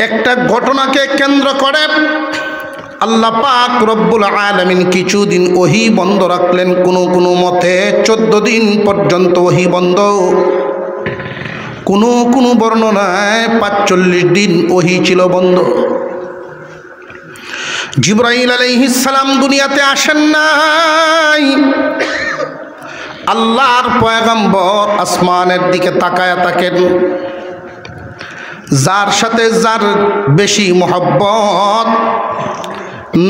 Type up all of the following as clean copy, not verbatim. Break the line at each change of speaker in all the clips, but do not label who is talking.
একটা ঘটনাকে কেন্দ্র করে আল্লাহ পাক রব্বুল আলামিন কিছুদিন ওহী বন্ধ রাখলেন। কোনো মতে 14 দিন পর্যন্ত ওহী বন্ধ, কোনো বর্ণনায় 45 দিন ওহী ছিল বন্ধ। জিবরাইল আলাইহিস সালাম দুনিয়াতে আসেন নাই। আল্লাহর পয়গম্বর আসমানের দিকে তাকায়া থাকেন। যার সাথে যার বেশি মহব্বত,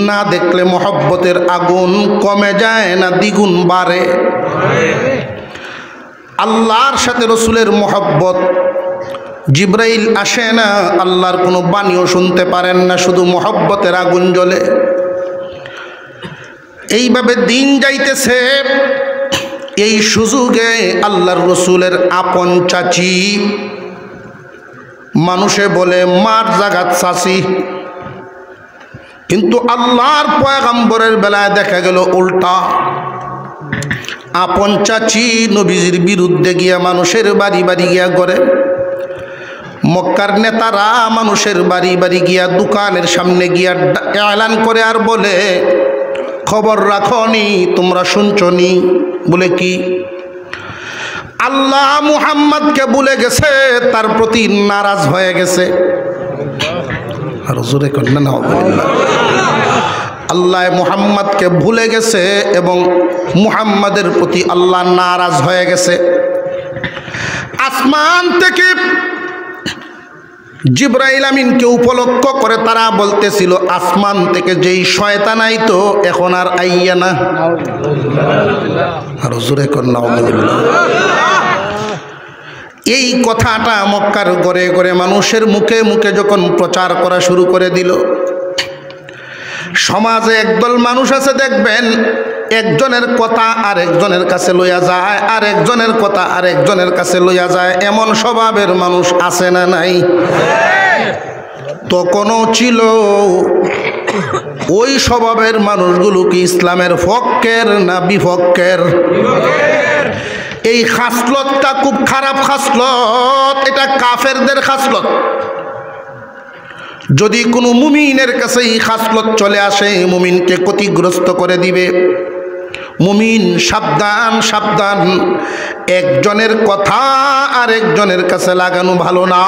না দেখলে মহব্বতের আগুন কমে যায় না দ্বিগুণ বাড়ে। আল্লাহর সাথে রসুলের মহব্বত, জিবরাইল আসে না, আল্লাহর কোনো বাণীও শুনতে পারেন না, শুধু মহব্বতের আগুন জ্বলে। এইভাবে দিন যাইতেছে। এই সুযোগে আল্লাহর রসুলের আপন চাচি, মানুষে বলে মার জাগাত চাচি, কিন্তু আল্লাহর পয়গম্বরের বেলায় দেখা গেল উল্টা। আপন চাচি নবীজির বিরুদ্ধে গিয়া মানুষের বাড়ি বাড়ি গিয়া করে, মক্কার নেতারা মানুষের বাড়ি বাড়ি গিয়া দোকানের সামনে গিয়া এলান করে আর বলে, খবর রাখনি, তোমরা শুনছনি? বলে কি? আল্লাহ মুহাম্মদকে ভুলে গেছে, তার প্রতি নারাজ হয়ে গেছে। আর জোরে কন্যা না, আল্লাহ মুহাম্মদকে ভুলে গেছে এবং মুহাম্মাদের প্রতি আল্লাহ নারাজ হয়ে গেছে। আসমান থেকে জিবরাইল আমিনকে উপলক্ষ করে তারা বলতেছিল, আসমান থেকে যেই শয়তান আইতো এখন আর আইয়া না। আর জোরে কন্যা। এই কথাটা মক্কার ঘরে ঘরে মানুষের মুখে মুখে যখন প্রচার করা শুরু করে দিল, সমাজে একদল মানুষ আছে দেখবেন, একজনের কথা আরেকজনের কাছে লইয়া যায়, আর একজনের কথা আরেকজনের কাছে লইয়া যায়। এমন স্বভাবের মানুষ আছে না নাই? তখনও ছিল। ওই স্বভাবের মানুষগুলো কি ইসলামের পক্ষের না বিপক্ষের? এই খাসলতটা খুব খারাপ খাসলত, এটা কাফেরদের খাসলত। যদি কোনো মুমিনের কাছে এই খাসলত চলে আসে, মুমিনকে ক্ষতিগ্রস্ত করে দিবে। মুমিন সাবধান সাবধান, একজনের কথা আর একজনের কাছে লাগানো ভালো না।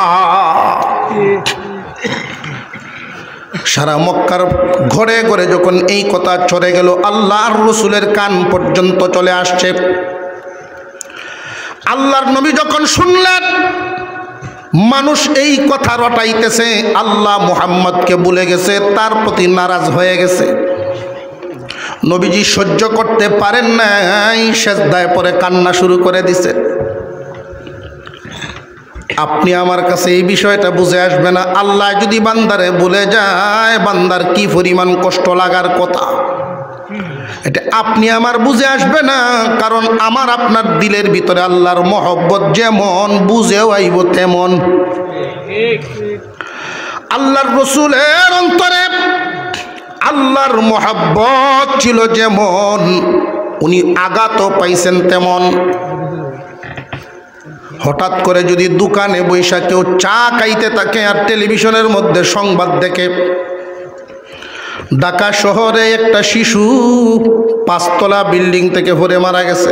সারা মক্কার ঘরে ঘরে যখন এই কথা চলে গেল, আল্লাহর রসুলের কান পর্যন্ত চলে আসছে। আল্লাহর নবী যখন শুনলেন মানুষ এই কথা রটাইতেছে, আল্লাহ মুহাম্মদকে ভুলে গেছে, তার প্রতি নারাজ হয়ে গেছে, নবীজি সহ্য করতে পারেন নাই, সেজদায় পড়ে কান্না শুরু করে দিছে। আপনি আমার কাছে এই বিষয়টা বুঝে আসবে না, আল্লাহ যদি বান্দারে ভুলে যায়, বান্দার কি পরিমাণ কষ্ট লাগার কথা, এটা আপনি আমার বুঝে আসবে না। কারণ আমার আপনার দিলের ভিতরে আল্লাহর মহব্বত যেমন, বুঝেও আইব তেমন। আল্লাহর রসুলের অন্তরে আল্লাহর মহব্বত ছিল যেমন, উনি আঘাতও পাইছেন তেমন। হঠাৎ করে যদি দোকানে বৈশা কেউ চা খাইতে থাকে আর টেলিভিশনের মধ্যে সংবাদ দেখে, ঢাকা শহরে একটা শিশু 5 তলা বিল্ডিং থেকে পড়ে মারা গেছে,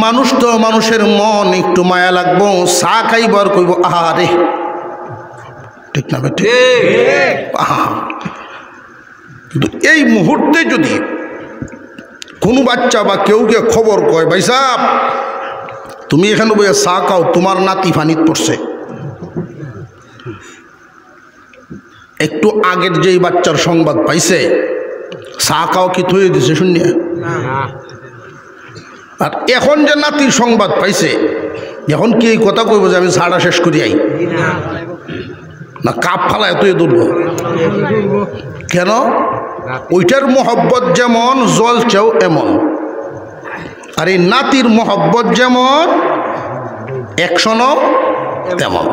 মানুষ তো মানুষের মন একটু মায়া লাগবো, চা খাইব আর কইব আহারে, ঠিক না বেটি? কিন্তু এই মুহূর্তে যদি কোনো বাচ্চা বা কেউকে খবর কয়, ভাই সাহেব তুমি এখানে বইয়া চা খাও, তোমার নাতি ফানিত পড়ছে, একটু আগের যেই বাচ্চার সংবাদ পাইছে, চা খাও কি থয়ে দিছে শুনিয়া, আর এখন যে নাতির সংবাদ পাইছে, এখন কি এই কথা কইব যে আমি চাটা শেষ করি আই, না কাপ ফালায় তুই তুলব? কেন? ওইটার মহব্বত যেমন জ্বলছেও এমন, আর এই নাতির মহব্বত যেমন অ্যাকশনও তেমন।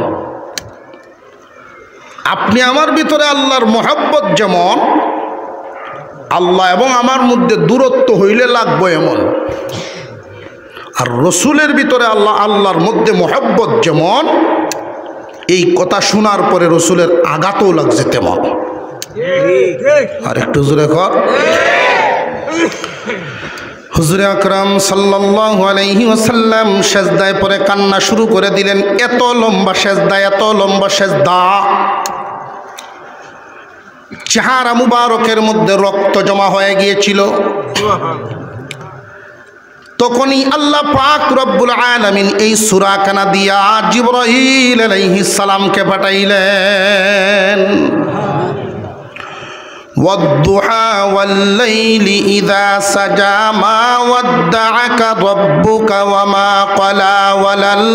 আপনি আমার ভিতরে আল্লাহর মহব্বত যেমন, আল্লাহ এবং আমার মধ্যে দূরত্ব হইলে লাগবে এমন। আর রসুলের ভিতরে আল্লাহর মধ্যে মহব্বত যেমন, এই কথা শোনার পরে রসুলের আঘাতও লাগছে তেমন। আর একটু জোরে কর। হুজুরে আকরাম সাল্লাল্লাহু আলাইহি ওয়াসাল্লাম সেজদায় পরে কান্না শুরু করে দিলেন। এত লম্বা সেজদা, এত লম্বা সেজদা, চেহারা মুবারকের মধ্যে রক্ত জমা হয়ে গিয়েছিল। তখনই আল্লাহ পাক রব্বুল আলামিন এই সূরা কানা দিয়া জিবরাইল আলাইহিস সালামকে পাঠাইলেন। ওয়াদ-দুহা ওয়াল-লাইলি ইযা সাজা মা ওয়াদ্দাআকা রাব্বুকা ওয়া মা ক্বালা ওয়ালাল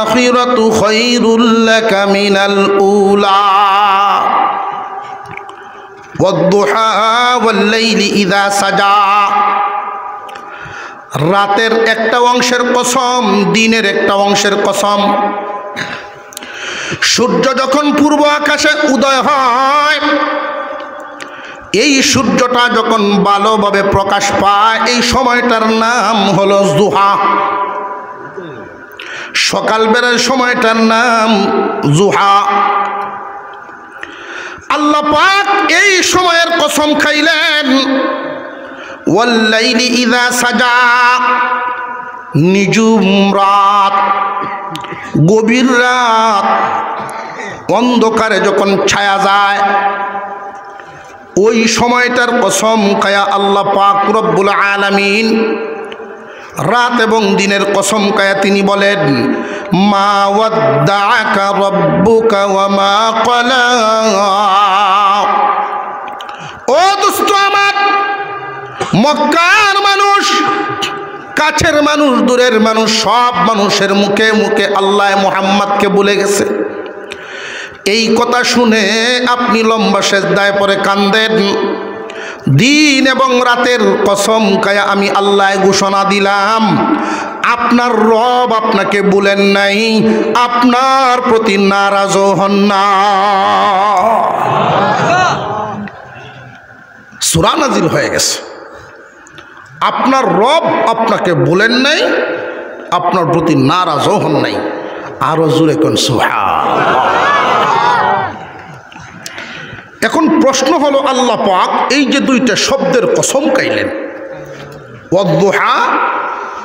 আখিরাতু খায়রুল লাকা মিনাল উলা। ওয়াদ-দুহা ওয়াল-লাইলি ইযা সাজা, রাতের একটা অংশের কসম, দিনের একটা অংশের কসম। সূর্য যখন পূর্ব আকাশে উদয় হয়, এই সূর্যটা যখন ভালোভাবে প্রকাশ পায়, এই সময়টার নাম হলো জুহা। সকালবেলার সময়টার নাম জুহা। আল্লাহ পাক এই সময়ের কসম খাইলেন। ওয়াল্লাইলি ইযা সাজা, নিঝুম রাত, গভীর রাত, অন্ধকারে যখন ছায়া যায়, ওই সময়টার কসম খায়া আল্লাহ পাক রব্বুল আলামিন রাত এবং দিনের কসম খায়া তিনি বলেন, মা ওয়াদ্দাআকা রাব্বুকা ওয়া মা ক্বালা। ও দোস্ত আমার, মক্কার মানুষ, কাছের মানুষ, দূরের মানুষ, সব মানুষের মুখে মুখে আল্লাহ মুহাম্মদকে বলে গেছে। এই কথা শুনে আপনি লম্বা সেজদায় পরে কান্দেন। দিন এবং রাতের কসম খায়া আমি আল্লাহ ঘোষণা দিলাম, আপনার রব আপনাকে বলেন নাই, আপনার প্রতি নারাজ হন না। সূরা নাজিল হয়ে গেছে। আপনার রব আপনাকে বলেন নাই, আপনার প্রতি নারাজ হন নাই। আরো জোরে কোন সুবহানাল্লাহ। এখন প্রশ্ন হলো, আল্লাহ পাক এই যে দুইটা শব্দের কসম খাইলেন, ওয়াদ-দুহা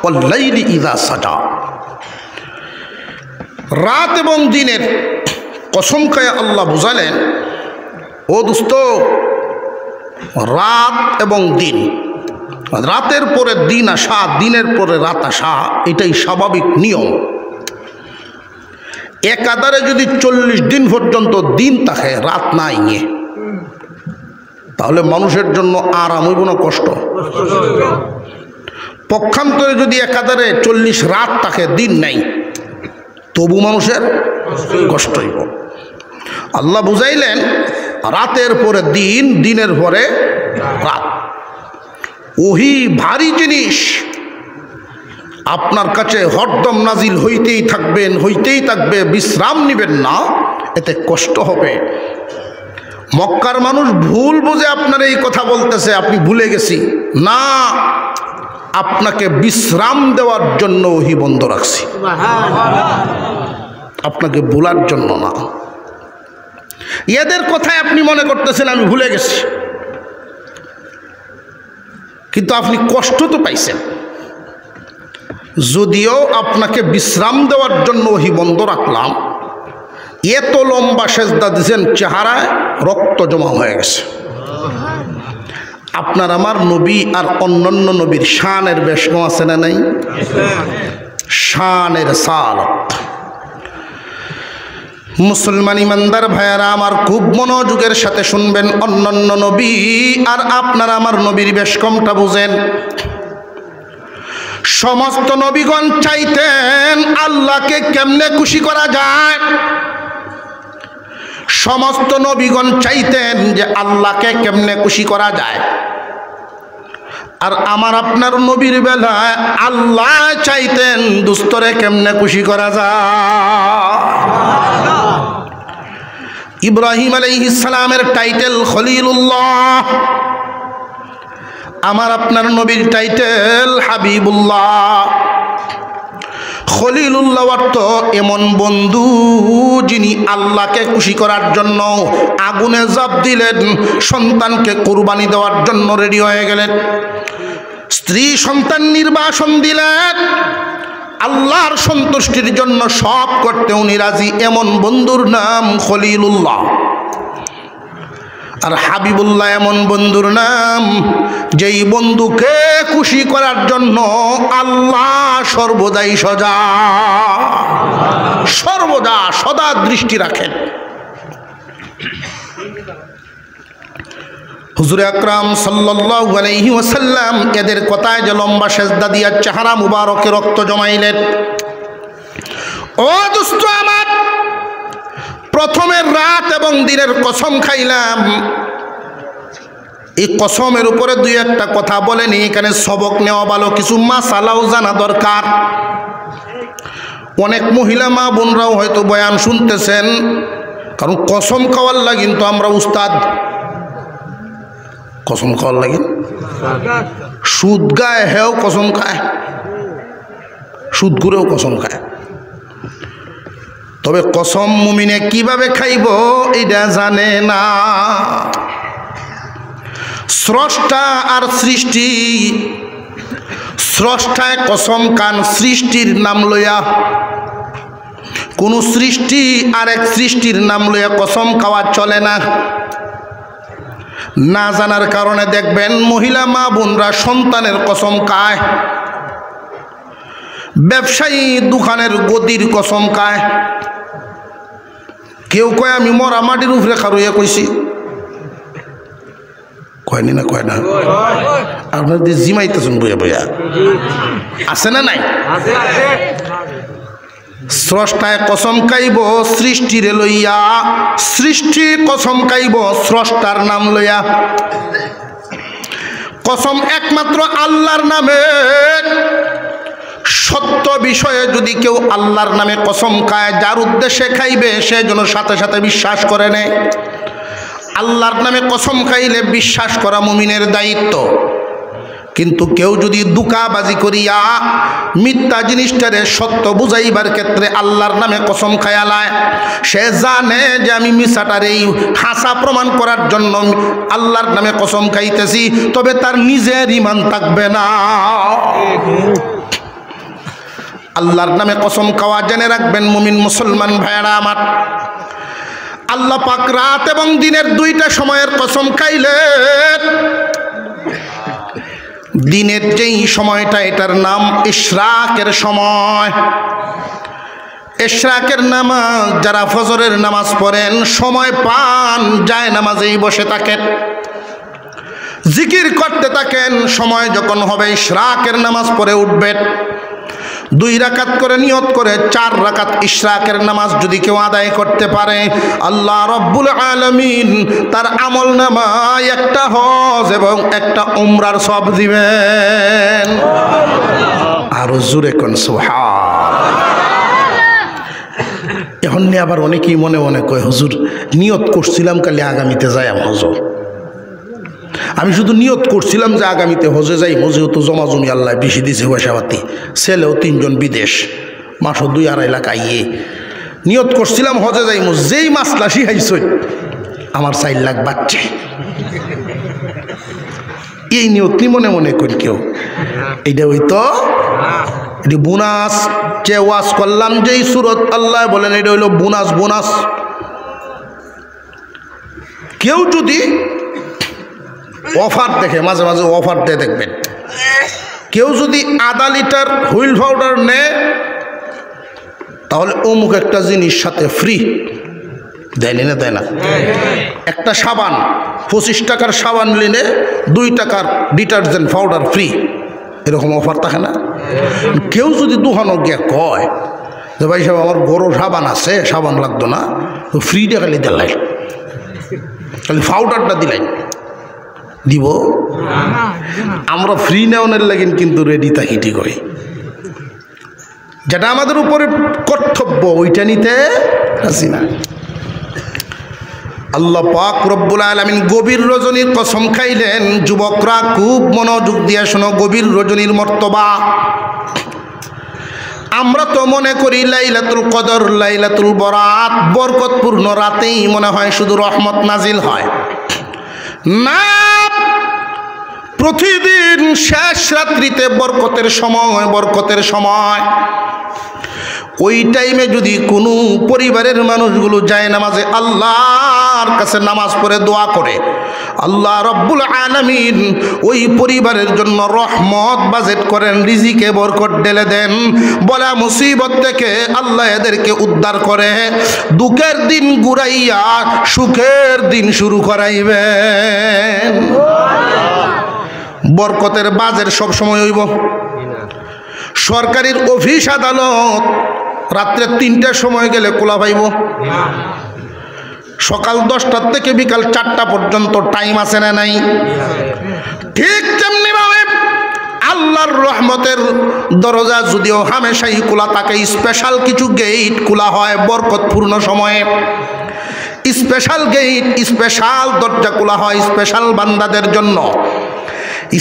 ওয়াল-লাইলি ইযা সাজা, রাত এবং দিনের কসম খায়া আল্লাহ বুঝালেন, ও দোস্ত, রাত এবং দিন, রাতের পরে দিন আসা, দিনের পরে রাত আসা, এটাই স্বাভাবিক নিয়ম। একাধারে যদি 40 দিন পর্যন্ত দিন থাকে, রাত নাই, তাহলে মানুষের জন্য আরাম হইব না কষ্ট? পক্ষান্তরে যদি একাধারে 40 রাত থাকে, দিন নাই, তবু মানুষের কষ্ট হইব। আল্লাহ বুঝাইলেন, রাতের পরে দিন, দিনের পরে রাত। ওহি ভারী জিনিস, আপনার কাছে হরদম নাজিল হইতেই থাকবেন, হইতেই থাকবে, বিশ্রাম নিবেন না, এতে কষ্ট হবে। মক্কার মানুষ ভুল বুঝে আপনার এই কথা বলতেছে, আপনি ভুলে গেছি না, আপনাকে বিশ্রাম দেওয়ার জন্য ওহি বন্ধ রাখছি, আপনাকে ভুলার জন্য না। এদের কথায় আপনি মনে করতেছেন আমি ভুলে গেছি, কিন্তু আপনি কষ্ট তো পাইছেন। যদিও আপনাকে বিশ্রাম দেওয়ার জন্য ওহি বন্ধ রাখলাম, এত লম্বা সেজদা দিয়েছেন, চেহারায় রক্ত জমা হয়ে গেছে। আপনার আমার নবী আর অন্যান্য নবীর শানের বেশ কম আছে না নাই? শানের সালত। মুসলমান ইমানদার ভাইয়ারা আমার, খুব মনোযোগের সাথে শুনবেন। অন্যান্য নবী আর আপনার আমার নবীর বেশ কমটা বুঝেন। সমস্ত নবীগণ চাইতেন আল্লাহকে কেমনে খুশি করা যায়, সমস্ত নবীগণ চাইতেন যে আল্লাহকে কেমনে খুশি করা যায়। আর আমার আপনার নবীর বেলায় আল্লাহ চাইতেন দুস্তরে কেমনে খুশি করা যায়। ইব্রাহিম আলাইহিস সালামের টাইটেল খলিলুল্লাহ, আমার আপনার নবীর টাইটেল হাবিবুল্লাহ। খলিলুল্লাহ অর্থ এমন বন্ধু যিনি আল্লাহকে খুশি করার জন্য আগুনে ঝাঁপ দিলেন, সন্তানকে কুরবানি দেওয়ার জন্য রেডি হয়ে গেলেন, স্ত্রী সন্তান নির্বাসন দিলেন, আল্লাহর সন্তুষ্টির জন্য সব করতে উনি রাজি। এমন বন্ধুর নাম খলিলুল্লাহ। আর হাবিবুল্লাহ এমন বন্ধুর নাম যেই বন্ধুকে খুশি করার জন্য আল্লাহ সর্বদাই সর্বদা সদা দৃষ্টি রাখেন। হুজুর আকরাম সাল্লাল্লাহু আলাইহি ওয়াসাল্লাম এদের কথায় যে লম্বা সেজদা দিয়া চেহারা মুবারকে রক্ত জমাইলেন। ও দোস্ত আমার, প্রথমের রাত এবং দিনের কসম খাইলাম। এই কসমের উপরে দুই একটা কথা বলেনি, এখানে সবক নেওয়া ভালো, কিছু মাসালাও জানা দরকার। অনেক মহিলা মা বোনরাও হয়তো বয়ান শুনতেছেন, কারণ কসম খাওয়ার লাগে কিন্তু আমরা উস্তাদ। কসম খাওয়ার লাগে সুদ গায়, হেও কসম খায়, সুদ করেও কসম খায়। তবে কসম মুমিনে কিভাবে খাইব এটা জানে না। স্রষ্টা আর সৃষ্টি, স্রষ্টায় কসম খান সৃষ্টির নাম লইয়া। কোন সৃষ্টি আরেক সৃষ্টির নাম লইয়া কসম খাওয়া চলে না। না জানার কারণে দেখবেন মহিলা মা বোনরা সন্তানের কসম খায়, ব্যবসায়ী দোকানের গদির কসম খায়। কেউ কয় আমি মরা মাটির উপরে খারুইয়া কইছি, কয়নি না কয় না? আপনার জিমাইতেছেন বইয়া বইয়া, আছে না নাই? স্রষ্টায় কসম খাইব সৃষ্টিরে লইয়া, সৃষ্টি কসম খাইব স্রষ্টার নাম লইয়া। কসম একমাত্র আল্লাহর নামে। সত্য বিষয়ে যদি কেউ আল্লাহর নামে কসম খায়, যার উদ্দেশ্যে খাইবে সে যেন সাথে সাথে বিশ্বাস করে নেয়। আল্লাহর নামে কসম খাইলে বিশ্বাস করা মুমিনের দায়িত্ব। কিন্তু কেউ যদি দুকাবাজি করিয়া মিথ্যা জিনিসটারে সত্য বুঝাইবার ক্ষেত্রে আল্লাহর নামে কসম খায়ালায়, সে জানে যে আমি মিছাটার এই হাসা প্রমাণ করার জন্য আল্লাহর নামে কসম খাইতেছি, তবে তার নিজের ঈমান থাকবে না। আল্লাহর নামে কসম খাওয়া জেনে রাখবেন মুমিন মুসলমান ভাইয়েরা আমার। আল্লাহ পাক রাত এবং দিনের দুইটা সময়ের কসম খাইলেন। দিনের যেই সময়টা, এটার নাম ইশরাকের সময়। ইশরাকের নামাজ যারা ফজরের নামাজ পড়েন, সময় পান যায় নামাজেই বসে থাকেন, জিকির করতে থাকেন। সময় যখন হবে ইশরাকের নামাজ পড়ে উঠবেন, 2 রাকাত করে নিয়ত করে 4 রাকাত ইশরাকের নামাজ যদি কেউ আদায় করতে পারে, আল্লাহ রব্বুল আলামিন তার আমল নামায় একটা হজ এবং একটা উমরার সওয়াব দিবেন। আর জোরে কোন সুবহান। এখন নিয়ে আবার অনেকেই মনে মনে কয়, হুজুর নিয়ত করছিলাম কালি আগামীতে যাই হজ। আমি শুধু নিয়ত করছিলাম যে আগামীতে হজে যাই, হজেও তো জমা জমি আল্লাহ বেশি দিছে পয়সাপাতি, ছেলেও 3 জন বিদেশ, মাসও 2-2.5 লাখ আইয়ে নিয়ত করছিলাম হজে যাই। যেই মাসলা শিখাইছ আমার 4 লাখ বাচ্চা, এই নিয়ত নি মনে মনে করি কেউ। এইটা হইতো এটি বোনাস। যে ওয়াজ করলাম যেই সুরত আল্লাহ বলেন এটা হইল বোনাস। বোনাস কেউ যদি অফার দেখে, মাঝে মাঝে অফার দিয়ে দেখবেন, কেউ যদি আধা লিটার হুইল পাউডার নেয় তাহলে অমুক একটা জিনিস সাথে ফ্রি দেয়নি না, দেয় না? একটা সাবান 25 টাকার সাবান নিলে 2 টাকার ডিটারজেন্ট পাউডার ফ্রি, এরকম অফার থাকে না? কেউ যদি দোকানে গিয়ে কয় যে ভাই সাহেব আমার বড় সাবান আছে, সাবান লাগতো না, তো ফ্রিটা খালি দিলাই, খালি পাউডারটা দিলাই, দিব? আমরা ফ্রি নেওয়ার লাগেন কিন্তু রেডি থাকি, ঠিক হয়। যেটা আমাদের উপরে কর্তব্য ওইটা নিতে আসি না। আল্লাহ পাক রব্বুল আলামিন গভীর রজনীর কসম খাইলেন। যুবকরা খুব মনোযোগ দিয়ে শোনো, গভীর রজনীর মর্তবা। আমরা তো মনে করি লাইলাতুল কদর, লাইলাতুল বরাত বরকতপূর্ণ রাতেই মনে হয় শুধু রহমত নাজিল হয়। না, প্রতিদিন শেষ রাত্রিতে বরকতের সময়, বরকতের সময়। ওই টাইমে যদি কোনো পরিবারের মানুষগুলো যায় নামাজে আল্লাহর কাছে নামাজ পড়ে দোয়া করে, আল্লাহ রব্বুল আলামিন ওই পরিবারের জন্য রহমত বাজেট করেন, রিজিকে বরকত ঢেলে দেন, বলা মুসিবত থেকে আল্লাহ এদেরকে উদ্ধার করে দুঃখের দিন ঘুরাইয়া সুখের দিন শুরু করাইবেন। বরকতের বাজেট সব সময় হইব। সরকারির অফিস আদালত রাত্রে ৩টার সময় গেলে খোলা পাইব? সকাল 10টা থেকে বিকাল 4টা পর্যন্ত টাইম আছে না নাই? ঠিক তেমনি ভাবে আল্লাহর রহমতের দরজা যদিও হামেশাই খোলা থাকে, স্পেশাল কিছু গেট খোলা হয় বরকতপূর্ণ সময়ে। স্পেশাল গেট, স্পেশাল দরজা খোলা হয় স্পেশাল বান্দাদের জন্য।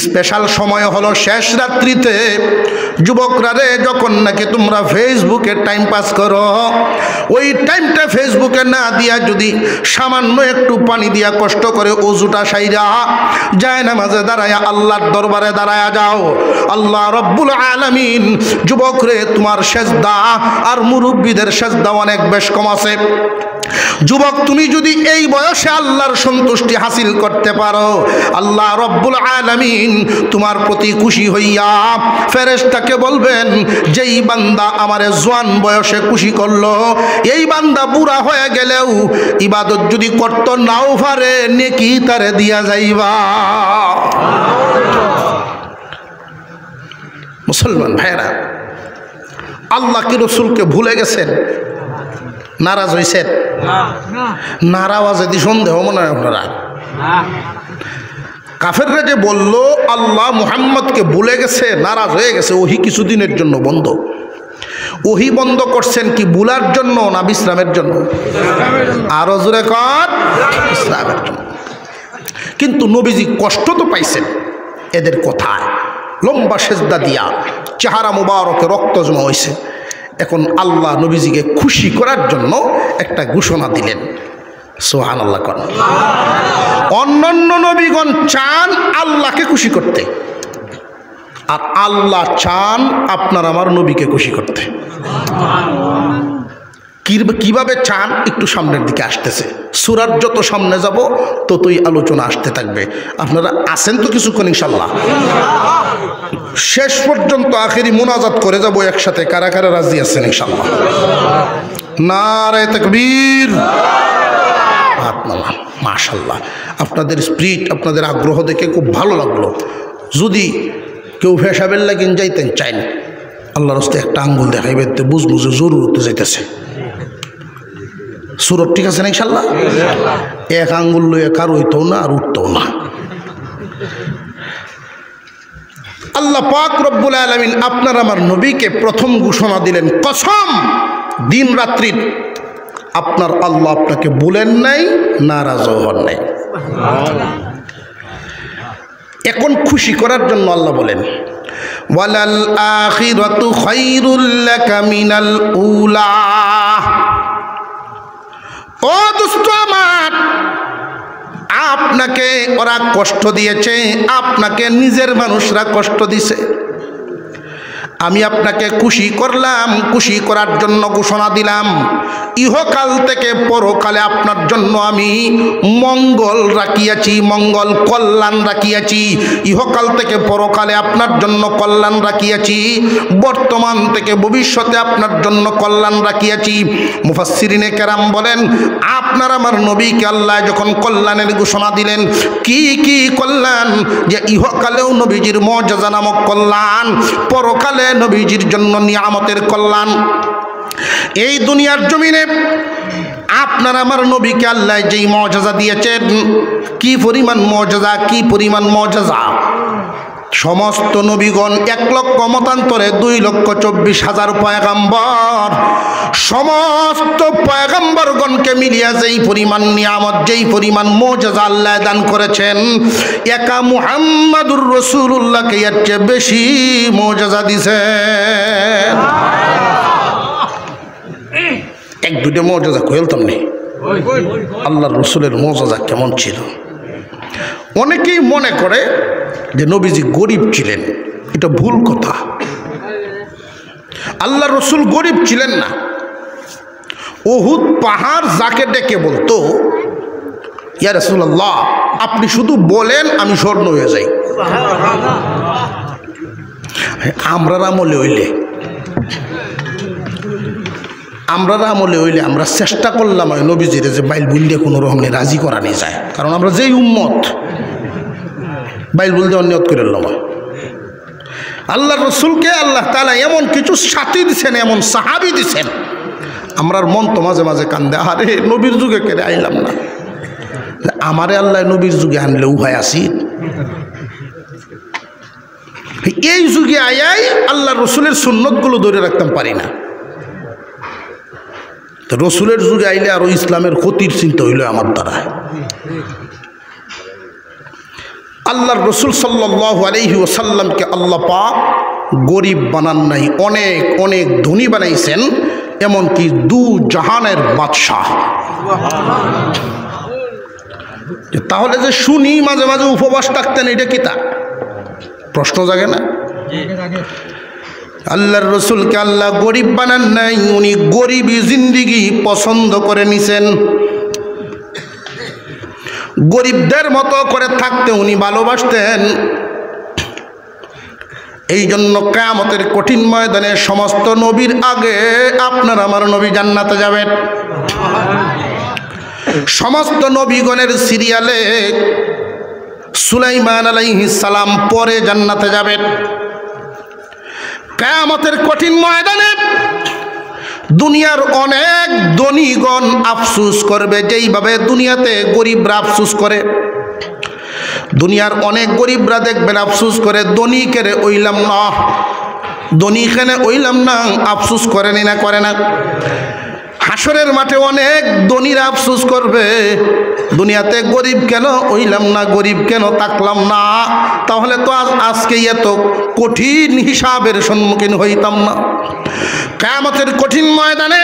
স্পেশাল সময় হলো শেষ রাত্রিতে। যুবকরা রে, যখন নাকি তোমরা ফেসবুকে টাইম পাস করো, ওই টাইমটা ফেসবুকে না দিয়া যদি সামান্য একটু পানি দিয়া কষ্ট করে অজুটা সাইরা যায় নামাজে দাঁড়ায়া আল্লাহর দরবারে দাঁড়ায়া যাও, আল্লাহ রব্বুল আলামিন যুবক রে তোমার সেজদা আর মুরব্বীদের সেজদা অনেক বেশ কম আছে। যুবক, তুমি যদি এই বয়সে আল্লাহর সন্তুষ্টি হাসিল করতে পারো, আল্লাহ রব্বুল আলামিন তোমার প্রতি খুশি হইয়া ফেরেশতাকে বলবেন, যেই বান্দা আমারে জওয়ান বয়সে খুশি করলো, এই বান্দা বুড়া হয়ে গেলেও ইবাদত যদি করতে নাও পারে নেকি তারে দিয়া যাইবা। মুসলমান ভাইরা, আল্লাহ কি রসুলকে ভুলে গেছেন? নারাজ হয়েছেন? নারাজ এদি সন্দেহ মনে হয় আপনারা? কাফেররা যে বলল আল্লাহ মুহাম্মদকে ভুলে গেছে, নারাজ হয়ে গেছে, ওহি কিছুদিনের জন্য বন্ধ। ওহি বন্ধ করছেন কি ভুলার জন্য না বিশ্রামের জন্য? আরো জোরে কর, বিশ্রামের জন্য। কিন্তু নবীজি কষ্ট তো পাইছেন এদের কথায়, লম্বা সেজদা দিয়া চেহারা মুবারকে রক্ত জমা হয়েছে। এখন আল্লাহ নবীজিকে খুশি করার জন্য একটা ঘোষণা দিলেন। সুবহানাল্লাহ কর। অন্যান্য নবীগণ চান আল্লাহকে খুশি করতে, আর আল্লাহ চান আপনার আমার নবীকে খুশি করতে। কিভাবে চান একটু সামনের দিকে আসতেছে। সূরার যত সামনে যাব ততই আলোচনা আসতে থাকবে। আপনারা আছেন তো কিছুক্ষণ ইনশাল্লাহ? শেষ পর্যন্ত আখেরি মুনাজাত করে যাব একসাথে। কারা কারা রাজি আছেন ইনশাল্লাহ? নারে তাকবীর। হাত নামান। মাশাআল্লাহ, আপনাদের স্পিরিট, আপনাদের আগ্রহ দেখে খুব ভালো লাগলো। যদি কেউ ফেসাবেল লাগিন যাইতেন চাইন, আল্লাহর রাস্তায় একটা আঙ্গুল দেখাইবেন, বুঝবো যে জরুরত যাইতেছে। সুরত ঠিক আছে না ইনশাল্লাহ? এক আঙ্গুল লইয়া কার হইতেও না আর উঠতেও না। আল্লাহ পাক রব্বুল আলামিন আপনার আমার নবীকে প্রথম ঘোষণা দিলেন, কসম দিন রাত্রির আপনার আল্লাহ আপনাকে বলেন নাই, নারাজও হন নাই। এখন খুশি করার জন্য আল্লাহ বলেন, ওয়ালাল আখিরাতু খায়রুল লাকা মিনাল উলা। ও দোস্ত আমার, আপনাকে ওরা কষ্ট দিয়েছে, আপনাকে নিজের মানুষরা কষ্ট দিছে, আমি আপনাকে খুশি করলাম। খুশি করার জন্য ঘোষণা দিলাম, ইহকাল থেকে পরকালে আপনার জন্য আমি মঙ্গল রাখিয়াছি, মঙ্গল কল্যাণ রাখিয়াছি। ইহকাল থেকে পরকালে আপনার জন্য কল্যাণ রাখিয়াছি, বর্তমান থেকে ভবিষ্যতে আপনার জন্য কল্যাণ রাখিয়াছি। মুফাসসিরিনে কেরাম বলেন, আপনার আমার নবীকে আল্লাহ যখন কল্যাণের ঘোষণা দিলেন, কি কি কল্যাণ, যে ইহকালেও নবীজির মুআজিজা নামক কল্যাণ, পরকালে নবীজির জন্য নিয়ামতের কল্যাণ। এই দুনিয়ার জমিনে আপনার আমার নবীকে আল্লাহ যেই মুআজিজা দিয়েছেন, কি পরিমাণ মুআজিজা, কি পরিমাণ মুআজিজা। সমস্ত নবীগণ 1 লক্ষ মতান্তরে 2,24,000 পয়গম্বর, সমস্ত পয়গম্বরগণকে মিলিয়ে যেই পরিমাণ নিয়ামত, যেই পরিমাণ মুআজিজা আল্লাহ দান করেছেন, একা মুহাম্মাদুর রাসূলুল্লাহকে এর চেয়ে বেশি মুআজিজা দিয়েছেন। এক দুইটা মর্যাদা কইলতাম নেই আল্লাহর রসুলের মর্যাদা কেমন ছিল। অনেকেই মনে করে যে নবীজি গরিব ছিলেন, এটা ভুল কথা। আল্লাহর রসুল গরিব ছিলেন না। উহুদ পাহাড় যাকে ডেকে বলতো, ইয়া রাসূলুল্লাহ আপনি শুধু বলেন আমি স্বর্ণ হয়ে যাই। আমরা আমলে হইলে আমরা চেষ্টা করলাম নবীজির যে বাইল বুললে কোনো রকমে রাজি করা নিয়ে যায়, কারণ আমরা যেই উম্মত বাইল বুল দেওয়ার নিয়ত করে নিলাম। আল্লাহ রসুলকে আল্লাহ তাআলা এমন কিছু সাথী দিচ্ছেন, এমন সাহাবী দিচ্ছেন, আমরার মন তো মাঝে মাঝে কান্দে, আরে নবীর যুগে কেড়ে আইলাম না, আমারে আল্লাহ নবীর যুগে আনলে উপায় আসি। এই যুগে আয়াই আল্লাহ রসুলের সুন্নতগুলো ধরে রাখতাম পারি না। তো রসুলের যুগে আইলে আরো ইসলামের ক্ষতির চিন্তা হইল আমার দ্বারা। আল্লাহর রসুল সাল্লাল্লাহু আলাইহি ওয়াসাল্লামকে আল্লাহ পাক গরিব বানান নাই, অনেক অনেক ধনী বানাইছেন, এমনকি দু জাহানের বাদশাহ। তাহলে যে শুনি মাঝে মাঝে উপবাস থাকতেন, এটা কি তা প্রশ্ন জাগে না? আল্লাহর রসুলকে আল্লাহ গরিব বানান নাই, উনি গরিবী জিন্দিগি পছন্দ করে নিছেন। গরিবদের মতো করে থাকতে উনি ভালোবাসতেন। এই জন্য কিয়ামতের কঠিন ময়দানে সমস্ত নবীর আগে আপনার আমার নবী জান্নাতে যাবেন। সমস্ত নবীগণের সিরিয়ালে সুলাইমান আলাইহিস সালাম পরে জান্নাতে যাবেন। কিয়ামতের কঠিন ময়দানে দুনিয়ার অনেক ধনীগণ আফসোস করবে, যেইভাবে দুনিয়াতে গরিবরা আফসোস করে। দুনিয়ার অনেক গরিবরা দেখবেন আফসোস করে, ধনীকেরে ওইলাম না, ধনীখানে ওইলাম না, আফসোস করেনি না করে না। হাসরের মাঠে অনেক ধনীরা আফসোস করবে, দুনিয়াতে গরিব কেন হইলাম না, গরিব কেন থাকলাম না, তাহলে তো আজকে এত কঠিন হিসাবের সম্মুখীন হইতাম না। কিয়ামতের কঠিন ময়দানে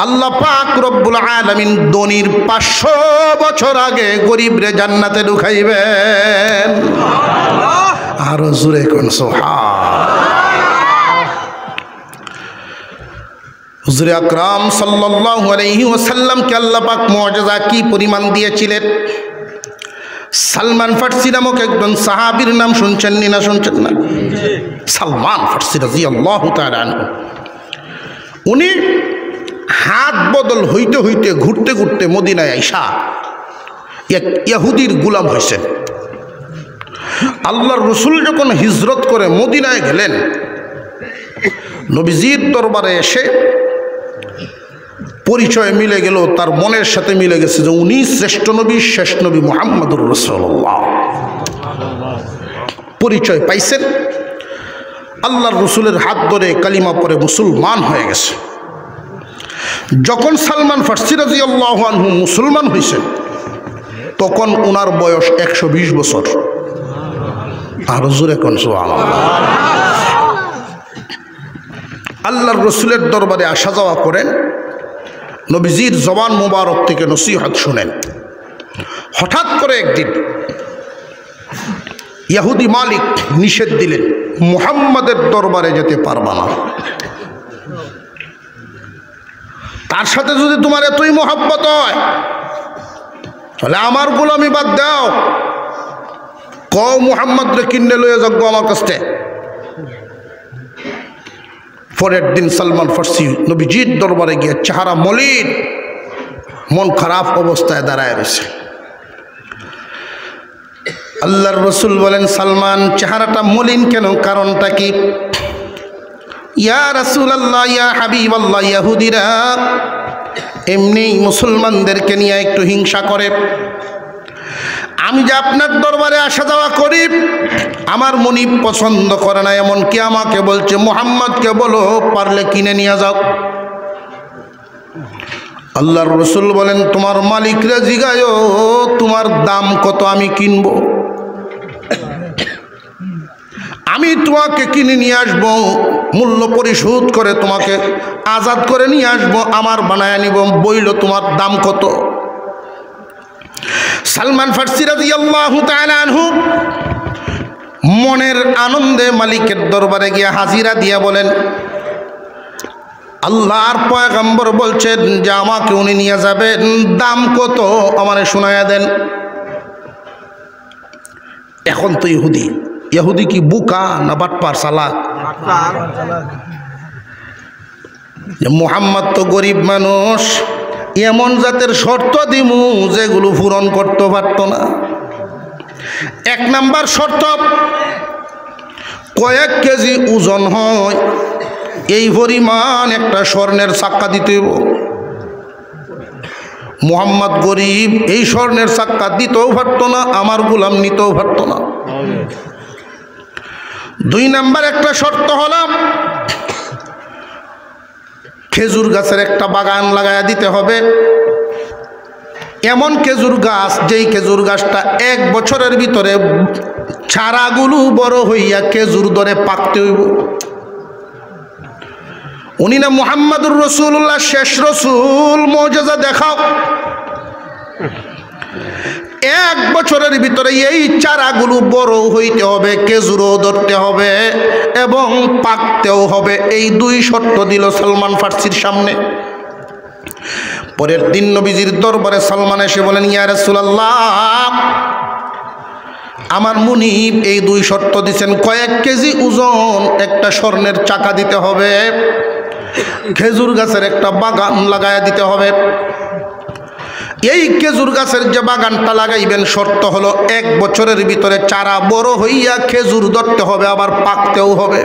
আল্লাহ পাক রব্বুল আলামিন ধনীর 500 বছর আগে গরিবরে জান্নাতে ঢুকাইবেন। আরো জোরে কোন সুবহান। হুজুর আকরাম সাল্লাল্লাহু আলাইহি ওয়াসাল্লামকে আল্লাহ পাক মুআজিজা কি পরিমাণ দিয়েছিলেন। সালমান ফারসি নামক একজন সাহাবীর নাম শুনছেন না? শুনছেন না? সালমান ফারসি রাদিয়াল্লাহু তাআলা আনহু। উনি হাত বদল হইতে হইতে ঘুরতে ঘুরতে মদিনায় আইসা এক ইহুদির গোলাম হয়েছেন। আল্লাহর রসুল যখন হিজরত করে মদিনায় গেলেন, নবীজির দরবারে এসে পরিচয় মিলে গেল, তার মনের সাথে মিলে গেছে যে উনি শ্রেষ্ঠ নবী, শেষ নবী মুহাম্মদুর রাসূলুল্লাহ। পরিচয় পাইছেন, আল্লাহর রসুলের হাত ধরে কালিমা পরে মুসলমান হয়ে গেছে। যখন সালমান ফারসি রাদিয়াল্লাহু আনহু মুসলমান হয়েছেন, তখন ওনার বয়স 120 বছর। আর জোরে কোন সুবহানাল্লাহ। আল্লাহর রসুলের দরবারে আসা যাওয়া করেন, নবীজির জবান মুবারক থেকে নসিহত শুনেন। হঠাৎ করে একদিন ইহুদি মালিক নিষেধ দিলেন, মুহাম্মাদের দরবারে যেতে পারবা না, তার সাথে যদি তোমার এতই মোহাব্বত হয় তাহলে আমার গোলামি বাদ দাও, কও মুহাম্মদরে কিনে লয়ে যাক আমার কাছে। পরের দিন সালমান ফারসি নবীজির দরবারে গিয়ে চেহারা মলিন, মন খারাপ অবস্থায় দাঁড়ায় রয়েছে। আল্লাহর রসুল বলেন, সালমান চেহারাটা মলিন কেন, কারণটা কি? ইয়া রাসূলুল্লাহ, ইয়া হাবিবাল্লাহ, ইহুদিরা এমনি মুসলমানদেরকে নিয়ে একটু হিংসা করে। আমি যে আপনার দরবারে আসা যাওয়া করি, আমার মনিব পছন্দ করে না, এমনকি আমাকে বলছে মুহাম্মদকে বলো পারলে কিনে নিয়ে যাও। আল্লাহর রসুল বলেন, তোমার মালিকরা জিগায়ো তোমার দাম কত, আমি কিনবো। আমি তোমাকে কিনে নিয়ে আসবো, মূল্য পরিশোধ করে তোমাকে আজাদ করে নিয়ে আসবো, আমার বানায় নিব। বইল তোমার দাম কত? সালমান ফার্সি রাদিয়াল্লাহু তাআলা আনহু মনের আনন্দে মালিকের দরবারে গিয়ে হাজিরা দিয়া বলেন, আল্লাহর পয়গম্বর বলছেন যে আমাকে উনি নিয়ে যাবেন, দাম কত আমারে শোনায়া দেন। এখন তো ইহুদি কি বুকা না বাটপার চালাক? মুহাম্মদ তো গরিব মানুষ, এমন জাতের শর্ত দিমু যেগুলো পূরণ করতে পারত না। এক নাম্বার শর্ত, কয়েক কেজি ওজন হয় এই পরিমাণ একটা স্বর্ণের চাক্কা দিতে হইব। মুহাম্মদ গরিব, এই স্বর্ণের চাক্কা দিতেও পারত না, আমার গোলাম নিতেও পারত না। দুই নাম্বার একটা শর্ত হলো খেজুর গাছের একটা বাগান লাগায়া দিতে হবে। এমন খেজুর গাছ যেই খেজুর গাছটা 1 বছরের ভিতরে চারাগুলো বড় হইয়া খেজুর ধরে পাকতে হইব। উনি না মুহাম্মাদুর রাসূলুল্লাহ, শেষ রসুল, মুজিজা দেখাও। 1 বছরের ভিতরে এই চারাগুলো বড় হইতে হবে, খেজুরও ধরতে হবে এবং পাকতেও হবে। এই 2 শর্ত দিল সালমান ফার্সির সামনে। পরের দিন নবীজির দরবারে সালমান এসে বলেন, ইয়া রাসূলুল্লাহ, আমার মুনিব এই 2 শর্ত দিছেন, কয়েক কেজি ওজন একটা স্বর্ণের চাকা দিতে হবে, খেজুর গাছের একটা বাগান লাগায়া দিতে হবে। এই খেজুর গাছের যে বাগানটা লাগাইবেন শর্ত হলো 1 বছরের ভিতরে চারা বড় হইয়া খেজুর ধরতে হবে, আবার পাকতেও হবে।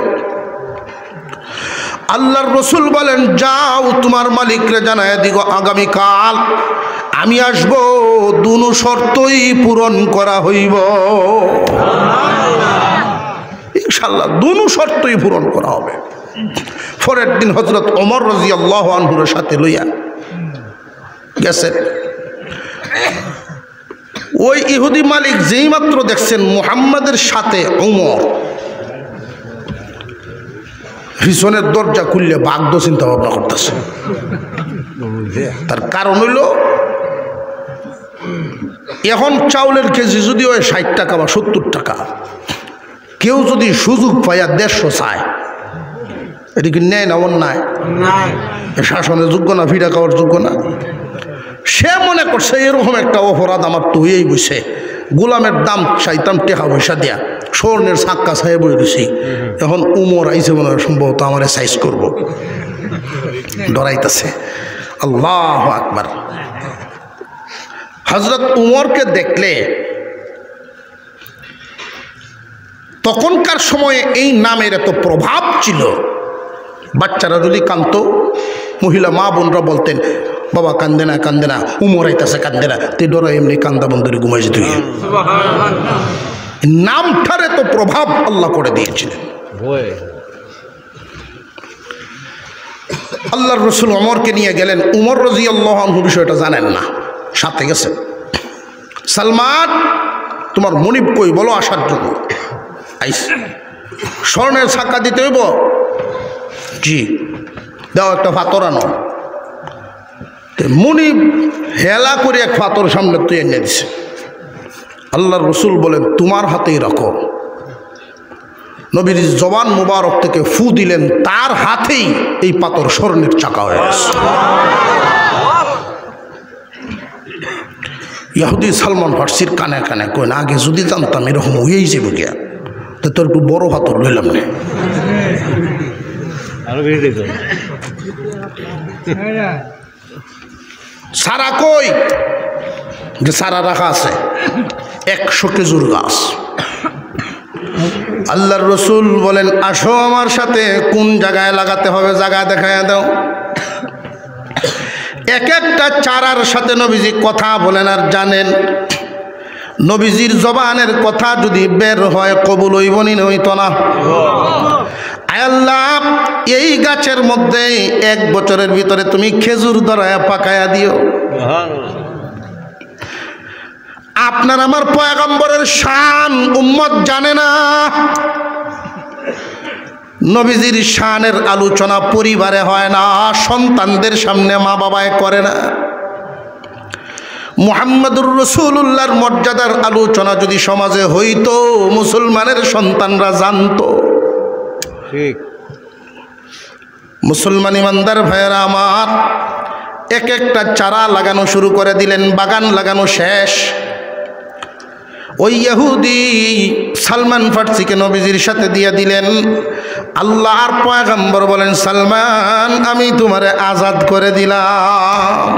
আল্লাহর রসুল বলেন, যাও তোমার মালিকরে জানায় দিগো আগামীকাল আমি আসব, 2 শর্তই পূরণ করা হইব ইনশাআল্লাহ, 2 শর্তই পূরণ করা হবে। পরের দিন হযরত ওমর রাদিয়াল্লাহু আনহুর সাথে লইয়া গেছেন। ওই ইহুদি মালিক যেই মাত্র দেখছেন মুহাম্মাদের সাথে ওমর, পিছনের দরজা খুললে বাগদ চিন্তা ভাবনা করতেছে। তার কারণ হইল, এখন চাউলের কেজি যদি হয় 60 টাকা বা 70 টাকা, কেউ যদি সুযোগ পাইয়া 150 চায়, এটা কি নেয় না অন্যায়? শাসনের যোগ্য না, ফিরা খাওয়ার যোগ্য না। সে মনে করছে এরকম একটা অপরাধ আমার তো হয়েই বসে, গোলামের দাম চাইতাম টাকা পয়সা দেয়া, স্বর্ণের চাক্কা ছায়ে বই রয়েছি। এখন উমর আইসে মনে হয় সম্ভবত আমার সাইজ করবো, ডরাইতেছে। আল্লাহু আকবার। হযরত উমরকে দেখলে তখনকার সময়ে এই নামের এত প্রভাব ছিল। বাচ্চারা যদি কাঁদত, মহিলা মা বোনরা বলতেন, বাবা কান্দে না কান্দে না, উমর আইতাছে কান্দে না, তুই ডরা এমনি কান্দা বন্ধরে ঘুমাই যেত। নামটার এত প্রভাব আল্লাহ করে দিয়েছিলেন। আল্লাহর রসুল ওমরকে নিয়ে গেলেন। উমর রাদিয়াল্লাহু আনহু বিষয়টা জানেন না, সাথে গেছেন। সালমান, তোমার মুনিব কই, বলো আসার জন্য। আইস, স্বর্ণের চাক্কা দিতে হইব? জি, দাও একটা পাথর আনো। মুনিব হেলা করে এক পাথর সামনে তুই এনে দিছে। আল্লাহর রসুল বলেন, তোমার হাতেই রাখো। নবীর জবান মুবারক থেকে ফু দিলেন, তার হাতেই এই পাথর স্বর্ণের চাকা হয়ে গেছে। ইহুদি সালমান ফার্সির কানে কানে কই না, আগে যদি জানতাম এরকম হয়েই যাবে গিয়া, তো তোর একটু বড় পাথর লইলাম না। সারা কই, যে সারা রাখা আছে 100 খেজুর গাছ। আল্লাহর রসুল বলেন, আসো আমার সাথে, কোন জায়গায় লাগাতে হবে জায়গা দেখায় দাও। এক একটা চারার সাথে নবীজি কথা বলেন আর জানেন। নবীজির জবানের কথা যদি বের হয় কবুল হইবনি হইত না। আল্লাহ, এই গাছের মধ্যে 1 বছরের ভিতরে তুমি খেজুর ধরায়া পাকায়া দিও। আপনার আমার পয়গম্বরের শান উম্মত জানে না। নবীজির শানের আলোচনা পরিবারে হয় না, সন্তানদের সামনে মা বাবায় করে না। মুহাম্মদুর রাসূলুল্লাহর মর্যাদার আলোচনা যদি সমাজে হইতো, মুসলমানের সন্তানরা জানতো। ঠিক মুসলমান ইমানদার ভাইয়েরা আমার, এক একটা চারা লাগানো শুরু করে দিলেন, বাগান লাগানো শেষ। ওই ইহুদি সালমান ফার্সিকে নবীজির সাথে দিয়ে দিলেন। আল্লাহর পয়গম্বর বলেন, সালমান আমি তোমারে আজাদ করে দিলাম।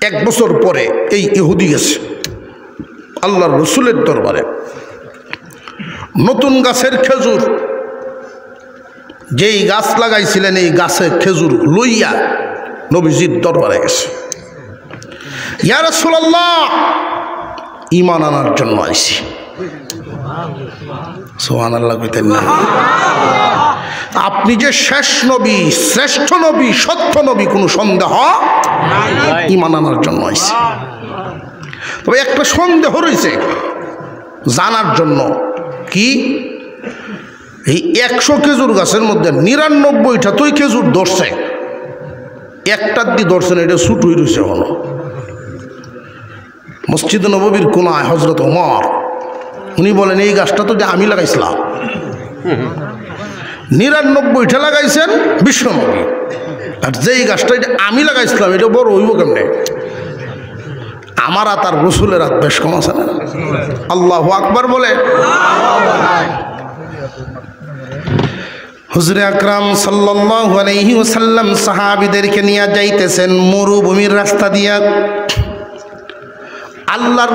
1 বছর পরে এই ইহুদি গেছে আল্লাহর রসুলের দরবারে, নতুন গাছের খেজুর, যেই গাছ লাগাইছিলেন এই গাছের খেজুর লইয়া নবীজির দরবারে গেছে। ইয়া রাসূলুল্লাহ, ঈমান আনার জন্য আইছি। সুবহানাল্লাহ কইতেন না? আপনি যে শেষ নবী, শ্রেষ্ঠ নবী, সত্য নবী, কোনো সন্দেহ নাই, ঈমান আনার জন্য আইছি। তবে একটা সন্দেহ রয়েছে জানার জন্য, কি এই 100 খেজুর গাছের মধ্যে 99টা তুই খেজুর ধরছে, একটার দিয়ে ধরছে না, এটা ছুট হয়ে রয়েছে। হলো মসজিদ নববীর কোনায় হযরত ওমর, উনি বলেন এই গাছটা তো যে আমি লাগাইছিলাম। 99টা লাগাইছেন বিশ্বনবী, আর যেই গাছটা এটা আমি লাগাইছিলাম এটা বড় হইব কেমনে? আমার আর তার রসুলের হাত বেশ কম আছে না? আল্লাহু আকবার বলে। হুজুরে আকরাম সাল্লাল্লাহু আলাইহি ওয়াসাল্লাম সাহাবীদেরকে নিয়ে যাইতেছেন মরুভূমির রাস্তা দিয়া। আল্লাহর